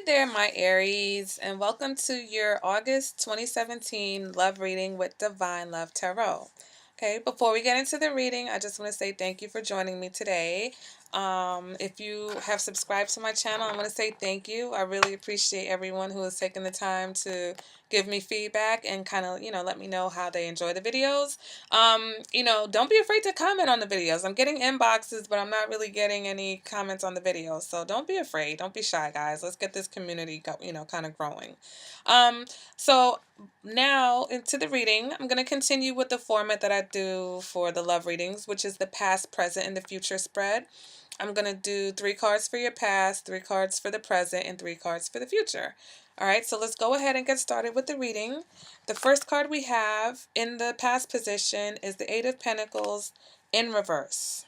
there, my Aries, and welcome to your August 2017 love reading with Divine Love Tarot. Okay, before we get into the reading, I just want to say thank you for joining me today. If you have subscribed to my channel, I want to say thank you. I really appreciate everyone who has taken the time to give me feedback and kind of, let me know how they enjoy the videos. Don't be afraid to comment on the videos. I'm getting inboxes, but I'm not really getting any comments on the videos. So don't be afraid. Don't be shy, guys. Let's get this community, kind of growing. Um, so now into the reading. I'm going to continue with the format that I do for the love readings, which is the past, present, and the future spread. I'm going to do 3 cards for your past, 3 cards for the present, and 3 cards for the future. All right, so let's go ahead and get started with the reading. The first card we have in the past position is the Eight of Pentacles in reverse.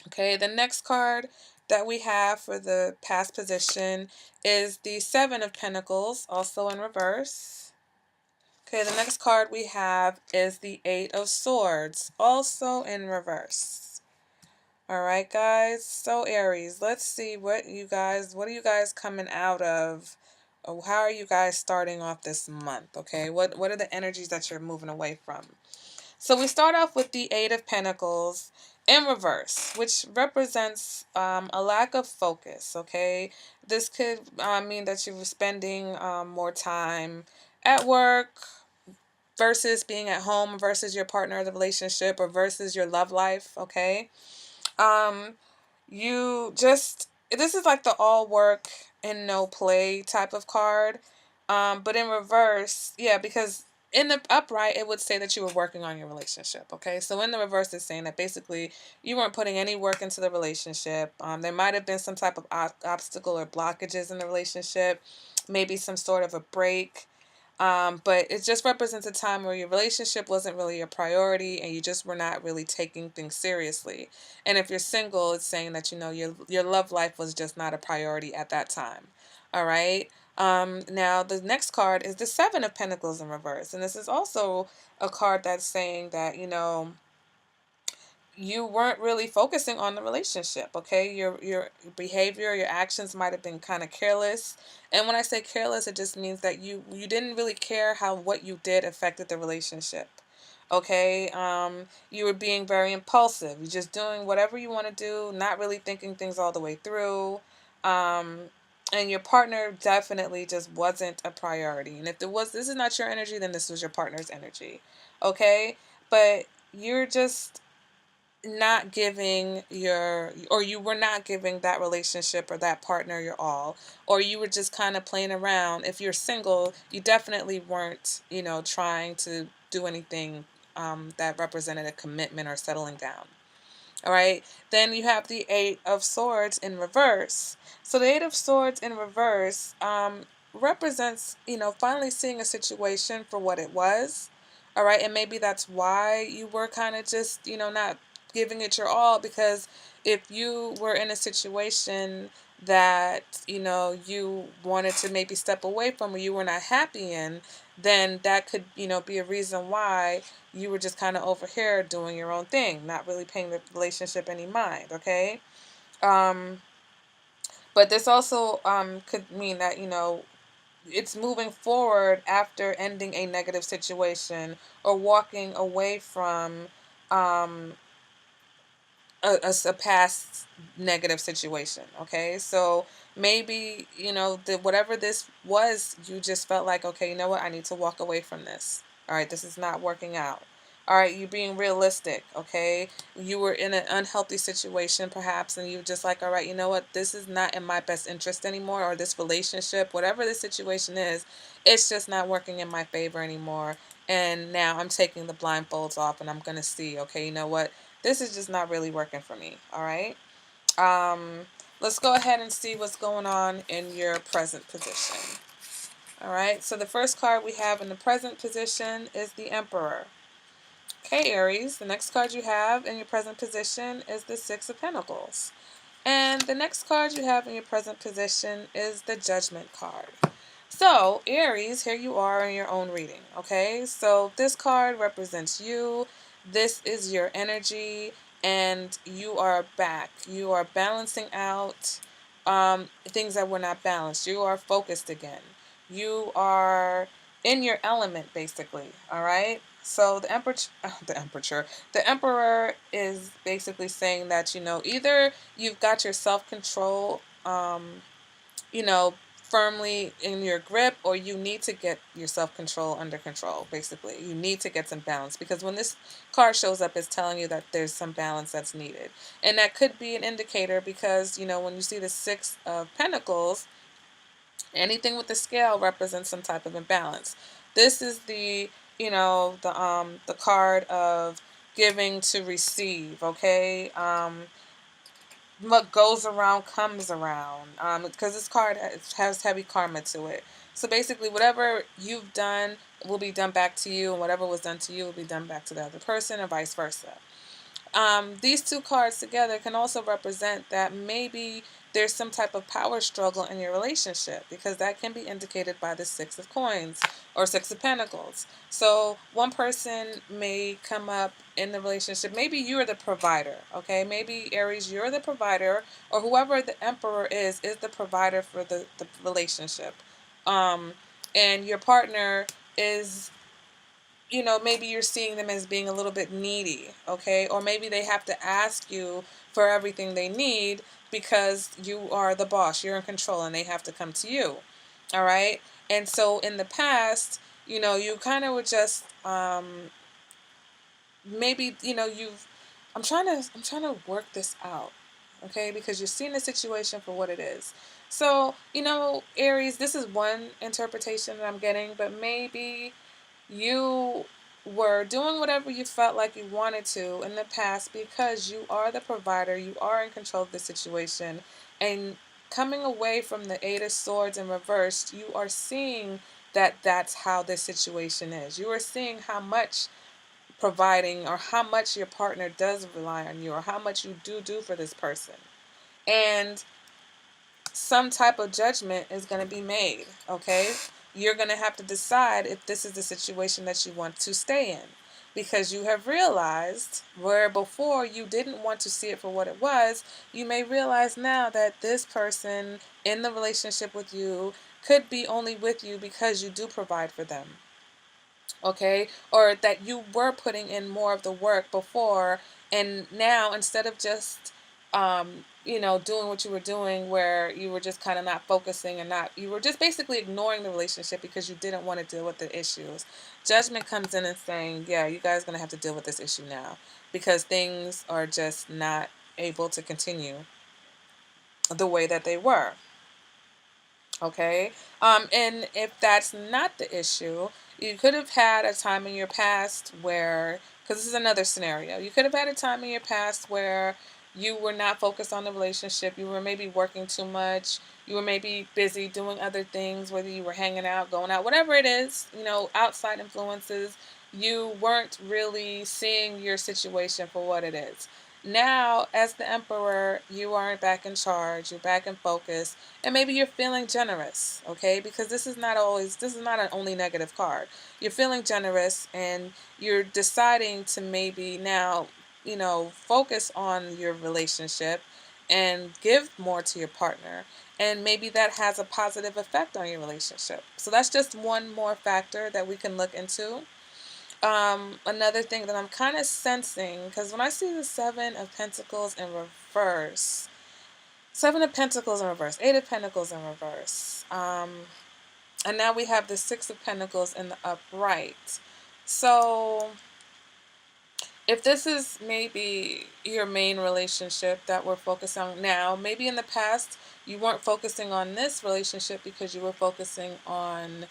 Okay, the next card that we have for the past position is the Seven of Pentacles, also in reverse. Okay, the next card we have is the Eight of Swords, also in reverse. All right, guys. So Aries, let's see what are you guys coming out of? Or how are you guys starting off this month? Okay, what are the energies that you're moving away from? So we start off with the Eight of Pentacles in reverse, which represents a lack of focus. Okay, this could mean that you're spending more time at work versus being at home versus your partner of the relationship or versus your love life. Okay. Um, you just, this is like the all work and no play type of card. But in reverse, yeah, because in the upright, it would say that you were working on your relationship. Okay. So in the reverse, it's saying that basically you weren't putting any work into the relationship. There might have been some type of obstacle or blockages in the relationship, maybe some sort of a break. But it just represents a time where your relationship wasn't really a priority and you just were not really taking things seriously. And if you're single, it's saying that, your love life was just not a priority at that time. All right. Now, the next card is the Seven of Pentacles in reverse. And this is also a card that's saying that, you weren't really focusing on the relationship. Okay, your behavior, your actions might have been kind of careless. And when I say careless, it just means that you didn't really care how what you did affected the relationship. Okay, you were being very impulsive. You're just doing whatever you want to do, not really thinking things all the way through. um and your partner definitely just wasn't a priority. And if this is not your energy, then this was your partner's energy. Okay, but you're just not giving or you were not giving that relationship or that partner your all, or you were just kind of playing around. If you're single, you definitely weren't, trying to do anything that represented a commitment or settling down. All right, then you have the Eight of Swords in reverse. So the Eight of Swords in reverse represents, finally seeing a situation for what it was. All right, and maybe that's why you were kind of just, not giving it your all, because if you were in a situation that, you wanted to maybe step away from or you were not happy in, then that could, be a reason why you were just kind of over here doing your own thing, not really paying the relationship any mind. Okay. Um, but this also could mean that, it's moving forward after ending a negative situation or walking away from um, a past negative situation. Okay, so maybe, whatever this was, you just felt like, okay, you know what, I need to walk away from this. All right, this is not working out. All right, you being realistic. Okay, you were in an unhealthy situation perhaps, and you just like, all right, you know what, this is not in my best interest anymore, or this relationship, whatever the situation is, it's just not working in my favor anymore. And now I'm taking the blindfolds off and I'm going to see, okay, you know what, this is just not really working for me. All right. Um, let's go ahead and see what's going on in your present position. All right. So the first card we have in the present position is the Emperor. Okay, Aries. The next card you have in your present position is the Six of Pentacles. And the next card you have in your present position is the Judgment card. So, Aries, here you are in your own reading, okay? So, this card represents you. This is your energy, and you are back. You are balancing out. things that were not balanced. You are focused again. You are in your element, basically. All right. So the emperor is basically saying that, either you've got your self control, you know, firmly in your grip, or you need to get your self control under control. Basically, you need to get some balance, because when this card shows up, it's telling you that there's some balance that's needed, and that could be an indicator, because when you see the Six of Pentacles, anything with the scale represents some type of imbalance. This is the card of giving to receive. Okay. What goes around comes around, because this card has heavy karma to it. So basically, whatever you've done will be done back to you, and whatever was done to you will be done back to the other person, and vice versa. These two cards together can also represent that maybe there's some type of power struggle in your relationship, because that can be indicated by the Six of Coins or Six of Pentacles. So one person may come up in the relationship. Maybe you're the provider, okay? Maybe Aries, you're the provider, or whoever the Emperor is the provider for the relationship. Um, and your partner is, maybe you're seeing them as being a little bit needy, okay? Or maybe they have to ask you for everything they need because you are the boss, you're in control, and they have to come to you, all right? And so in the past, you kind of were just, maybe, I'm trying to work this out, okay? Because you're seeing the situation for what it is. So, Aries, this is one interpretation that I'm getting, but maybe you were doing whatever you felt like you wanted to in the past, because you are the provider, you are in control of the situation, and coming away from the Eight of Swords in reverse, you are seeing that that's how this situation is. You are seeing how much providing, or how much your partner does rely on you, or how much you do for this person. And some type of judgment is going to be made, okay? You're going to have to decide if this is the situation that you want to stay in, because you have realized where before you didn't want to see it for what it was. You may realize now that this person in the relationship with you could be only with you because you do provide for them, okay? Or that you were putting in more of the work before, and now instead of just doing what you were doing, where you were just kind of not focusing, and not you were just basically ignoring the relationship because you didn't want to deal with the issues. Judgment comes in and saying, yeah, you guys are going to have to deal with this issue now, because things are just not able to continue the way that they were. Okay. And if that's not the issue, you could have had a time in your past where, because this is another scenario, you could have had a time in your past where you were not focused on the relationship. You were maybe working too much. You were maybe busy doing other things, whether you were hanging out, going out, whatever it is, outside influences. You weren't really seeing your situation for what it is. Now, as the Emperor, you are back in charge, you're back in focus, and maybe you're feeling generous, okay? Because this is not an only negative card. You're feeling generous, and you're deciding to maybe now, focus on your relationship and give more to your partner. And maybe that has a positive effect on your relationship. So that's just one more factor that we can look into. Another thing that I'm kind of sensing, because when I see the Seven of Pentacles in reverse, Seven of Pentacles in reverse, Eight of Pentacles in reverse, and now we have the Six of Pentacles in the upright. So if this is maybe your main relationship that we're focused on now, maybe in the past you weren't focusing on this relationship because you were focusing on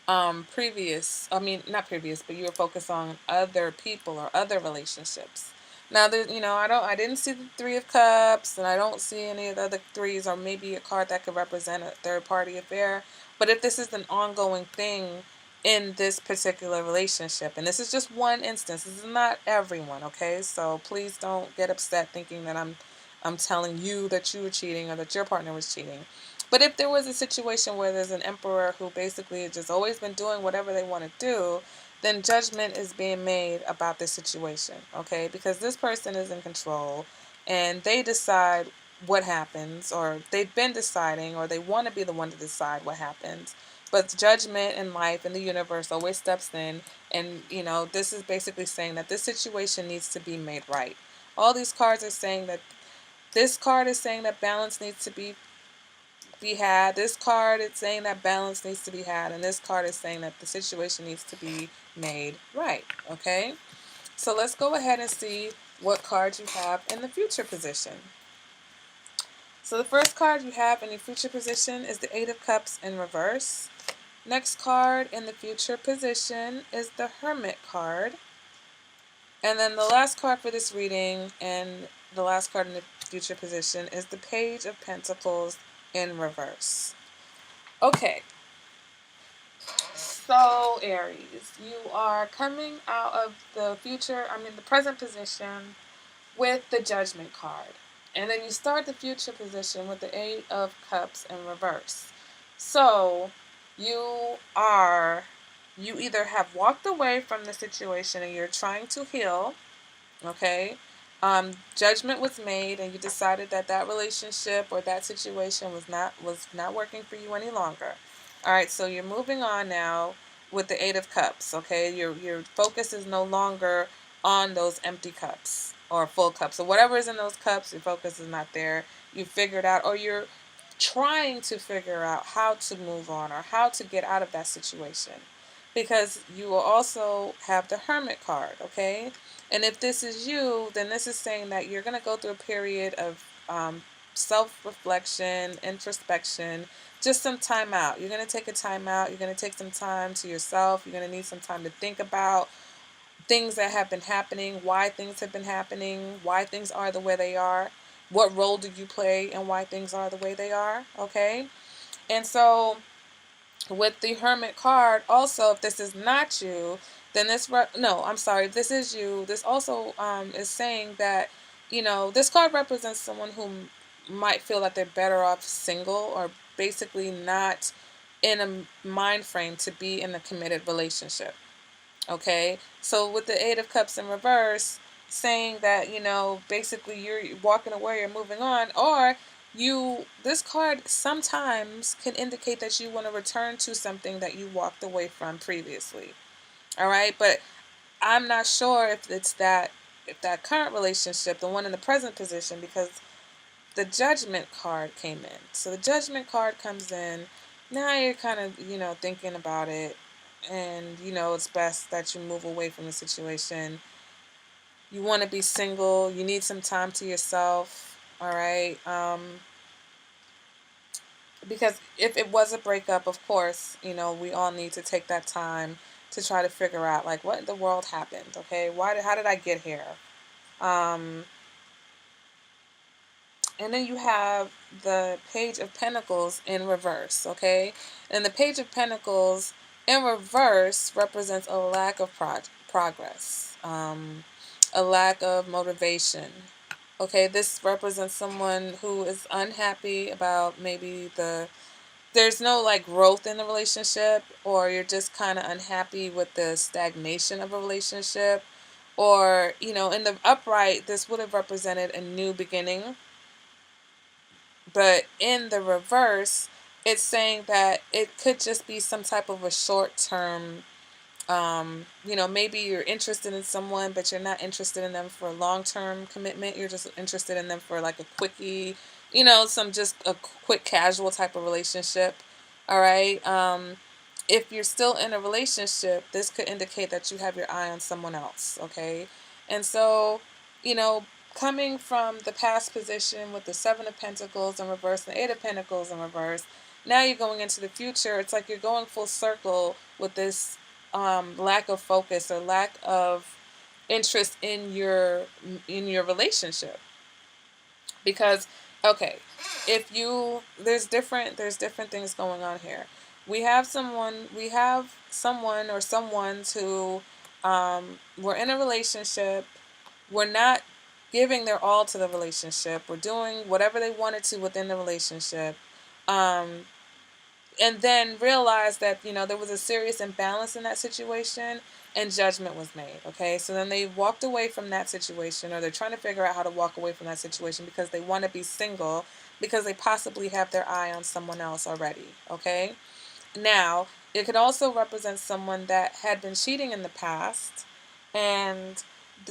not previous, but you were focused on other people or other relationships. Now there, I didn't see the Three of Cups, and I don't see any of the other threes, or maybe a card that could represent a third party affair. But if this is an ongoing thing in this particular relationship, and this is just one instance, this is not everyone, okay? So please don't get upset thinking that I'm telling you that you were cheating, or that your partner was cheating. But if there was a situation where there's an Emperor who basically has just always been doing whatever they want to do, then judgment is being made about this situation, okay? Because this person is in control, and they decide what happens, or they've been deciding, or they want to be the one to decide what happens. But judgment in life and the universe always steps in, and this is basically saying that this situation needs to be made right. All these cards are saying that this card is saying that balance needs to be had. This card is saying that balance needs to be had, and this card is saying that the situation needs to be made right. Okay, so let's go ahead and see what cards you have in the future position. So the first card you have in your future position is the Eight of Cups in reverse. Next card in the future position is the Hermit card. And then the last card for this reading and the last card in the future position is the Page of Pentacles in reverse. Okay, so Aries, you are coming out of the present position with the Judgment card. And then you start the future position with the Eight of Cups in reverse. So you either have walked away from the situation and you're trying to heal, okay? Judgment was made and you decided that that relationship or that situation was not working for you any longer. All right, so you're moving on now with the Eight of Cups, okay? Your focus is no longer on those empty cups or full cups. So whatever is in those cups, your focus is not there. You figured out, or you're trying to figure out how to move on or how to get out of that situation. Because you will also have the Hermit card, okay? And if this is you, then this is saying that you're going to go through a period of self-reflection, introspection, just some time out. You're going to take a time out. You're going to take some time to yourself. You're going to need some time to think about things that have been happening, why things have been happening, why things are the way they are. What role do you play in why things are the way they are, okay? And so with the Hermit card, also, if this is not you, then no, I'm sorry, if this is you, this also is saying that, this card represents someone who might feel that they're better off single, or basically not in a mind frame to be in a committed relationship. Okay, so with the Eight of Cups in reverse, saying that, basically you're walking away, you're moving on, or this card sometimes can indicate that you want to return to something that you walked away from previously. All right, but I'm not sure if that current relationship, the one in the present position, because the Judgment card came in. So the Judgment card comes in. Now you're kind of, thinking about it, and it's best that you move away from the situation. You want to be single. You need some time to yourself. All right. Because if it was a breakup, of course, we all need to take that time to try to figure out, like, what in the world happened. Okay. How did I get here? Um, And then you have the Page of Pentacles in reverse, okay? And the Page of Pentacles in reverse represents a lack of progress, a lack of motivation. Okay, this represents someone who is unhappy about maybe there's no like growth in the relationship, or you're just kind of unhappy with the stagnation of a relationship. Or, in the upright, this would have represented a new beginning, but in the reverse, it's saying that it could just be some type of a short term, maybe you're interested in someone, but you're not interested in them for a long term commitment. You're just interested in them for like a quickie, some just a quick casual type of relationship. All right. If you're still in a relationship, this could indicate that you have your eye on someone else. Okay. And so, you know, coming from the past position with the Seven of Pentacles in reverse and the Eight of Pentacles in reverse, now you're going into the future. It's like you're going full circle with this lack of focus or lack of interest in your relationship. Because, okay, if you there's different things going on here. We have someone or someones who were in a relationship, were not giving their all to the relationship, were doing whatever they wanted to within the relationship, um, and then realized that, there was a serious imbalance in that situation, and judgment was made. Okay, so then they walked away from that situation, or they're trying to figure out how to walk away from that situation because they want to be single, because they possibly have their eye on someone else already. Okay, now, it could also represent someone that had been cheating in the past, and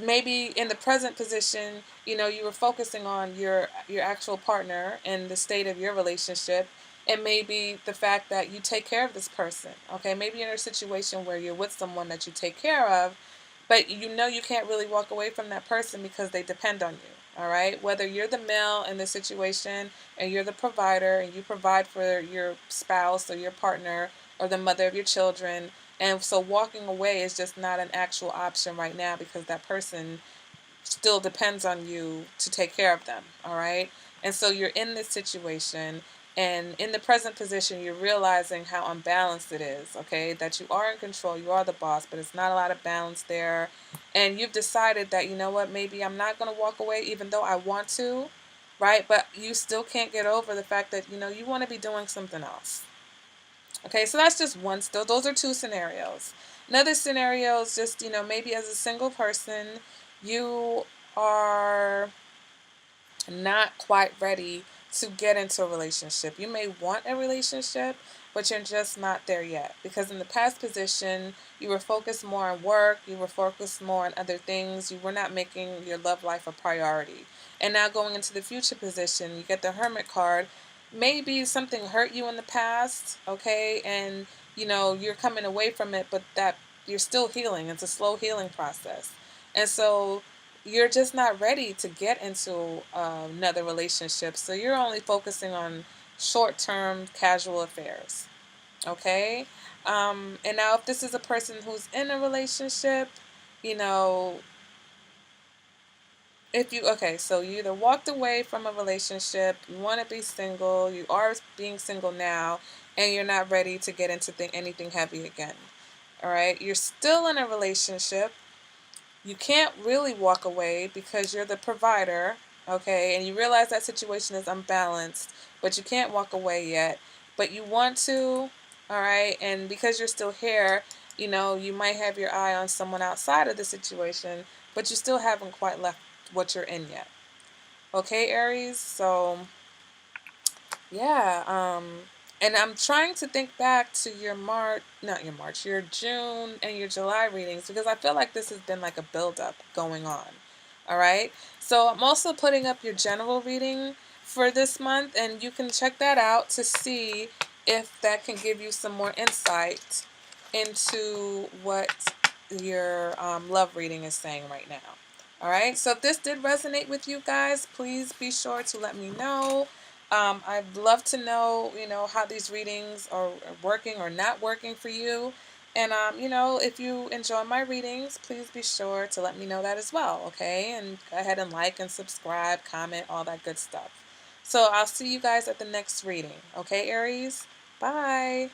maybe in the present position, you were focusing on your actual partner and the state of your relationship, and maybe the fact that you take care of this person. Okay, maybe you're in a situation where you're with someone that you take care of, but you can't really walk away from that person because they depend on you. All right, whether you're the male in the situation and you're the provider and you provide for your spouse or your partner or the mother of your children, and so walking away is just not an actual option right now because that person still depends on you to take care of them. All right, and so you're in this situation, and in the present position you're realizing how unbalanced it is. Okay, that you are in control, you are the boss, but it's not a lot of balance there, and you've decided that, you know what, maybe I'm not going to walk away even though I want to, right? But you still can't get over the fact that, you want to be doing something else. Okay, so that's just one. Still, those are two scenarios. Another scenario is just, maybe as a single person, you are not quite ready to get into a relationship. You may want a relationship, but you're just not there yet. Because in the past position, you were focused more on work, you were focused more on other things, you were not making your love life a priority. And now going into the future position, you get the Hermit card. Maybe something hurt you in the past, okay, and you're coming away from it, but that you're still healing. It's a slow healing process. And so you're just not ready to get into another relationship. So you're only focusing on short term casual affairs. Okay? And now, if this is a person who's in a relationship, you know, okay, so you either walked away from a relationship, you want to be single, you are being single now, and you're not ready to get into anything heavy again. All right? You're still in a relationship, you can't really walk away because you're the provider, okay, and you realize that situation is unbalanced, but you can't walk away yet, but you want to, all right, and because you're still here, you might have your eye on someone outside of the situation, but you still haven't quite left what you're in yet. Okay, Aries, so yeah, and I'm trying to think back to your June and your July readings because I feel like this has been like a buildup going on. All right. So I'm also putting up your general reading for this month, and you can check that out to see if that can give you some more insight into what your love reading is saying right now. All right. So if this did resonate with you guys, please be sure to let me know. I'd love to know, how these readings are working or not working for you. And, if you enjoy my readings, please be sure to let me know that as well, okay? And go ahead and like and subscribe, comment, all that good stuff. So I'll see you guys at the next reading, okay, Aries? Bye.